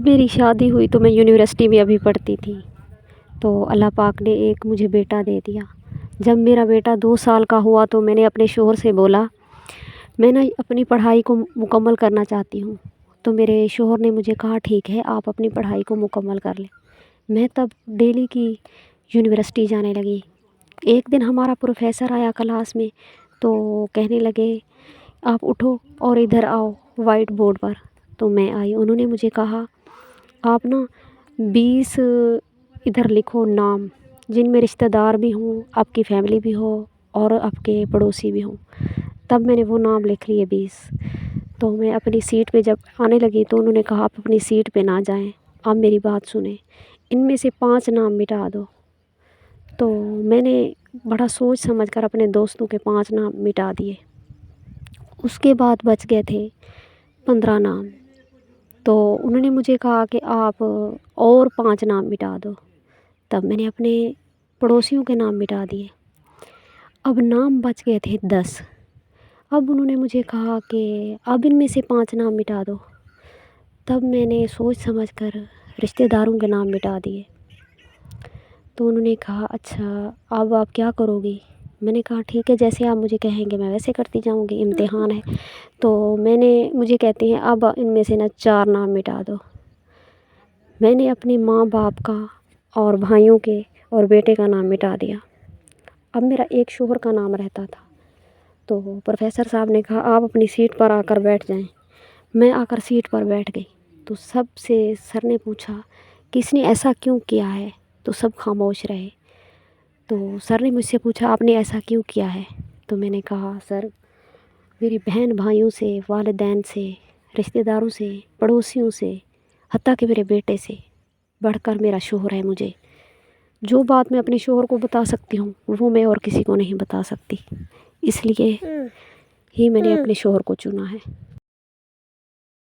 جب میری شادی ہوئی تو میں یونیورسٹی میں ابھی پڑھتی تھی، تو اللہ پاک نے ایک مجھے بیٹا دے دیا۔ جب میرا بیٹا 2 سال کا ہوا تو میں نے اپنے شوہر سے بولا میں نا اپنی پڑھائی کو مکمل کرنا چاہتی ہوں، تو میرے شوہر نے مجھے کہا ٹھیک ہے آپ اپنی پڑھائی کو مکمل کر لیں۔ میں تب ڈیلی کی یونیورسٹی جانے لگی۔ ایک دن ہمارا پروفیسر آیا کلاس میں تو کہنے لگے آپ اٹھو اور ادھر آؤ وائٹ بورڈ پر۔ تو میں آئی، انہوں نے مجھے کہا آپ نا 20 ادھر لکھو نام جن میں رشتہ دار بھی ہوں، آپ کی فیملی بھی ہو اور آپ کے پڑوسی بھی ہوں۔ تب میں نے وہ نام لکھ لیے 20۔ تو میں اپنی سیٹ پہ جب آنے لگی تو انہوں نے کہا آپ اپنی سیٹ پہ نہ جائیں، آپ میری بات سنیں، ان میں سے 5 نام مٹا دو۔ تو میں نے بڑا سوچ سمجھ کر اپنے دوستوں کے 5 نام مٹا دیے۔ اس کے بعد بچ گئے تھے 15 نام۔ تو انہوں نے مجھے کہا کہ آپ اور 5 نام مٹا دو۔ تب میں نے اپنے پڑوسیوں کے نام مٹا دیے۔ اب نام بچ گئے تھے 10۔ اب انہوں نے مجھے کہا کہ اب ان میں سے 5 نام مٹا دو۔ تب میں نے سوچ سمجھ کر رشتہ داروں کے نام مٹا دیے۔ تو انہوں نے کہا اچھا اب آپ کیا کرو گی؟ میں نے کہا ٹھیک ہے جیسے آپ مجھے کہیں گے میں ویسے کرتی جاؤں گی، امتحان ہے۔ تو مجھے کہتے ہیں اب ان میں سے نا 4 نام مٹا دو۔ میں نے اپنی ماں باپ کا اور بھائیوں کے اور بیٹے کا نام مٹا دیا۔ اب میرا ایک شوہر کا نام رہتا تھا۔ تو پروفیسر صاحب نے کہا آپ اپنی سیٹ پر آ کر بیٹھ جائیں۔ میں آ کر سیٹ پر بیٹھ گئی تو سب سے سر نے پوچھا کہ اس نے ایسا کیوں کیا ہے؟ تو سب خاموش رہے۔ تو سر نے مجھ سے پوچھا آپ نے ایسا کیوں کیا ہے؟ تو میں نے کہا سر میری بہن بھائیوں سے، والدین سے، رشتہ داروں سے، پڑوسیوں سے، حتیٰ کہ میرے بیٹے سے بڑھ کر میرا شوہر ہے۔ مجھے جو بات میں اپنے شوہر کو بتا سکتی ہوں وہ میں اور کسی کو نہیں بتا سکتی، اس لیے ہی میں نے اپنے شوہر کو چنا ہے۔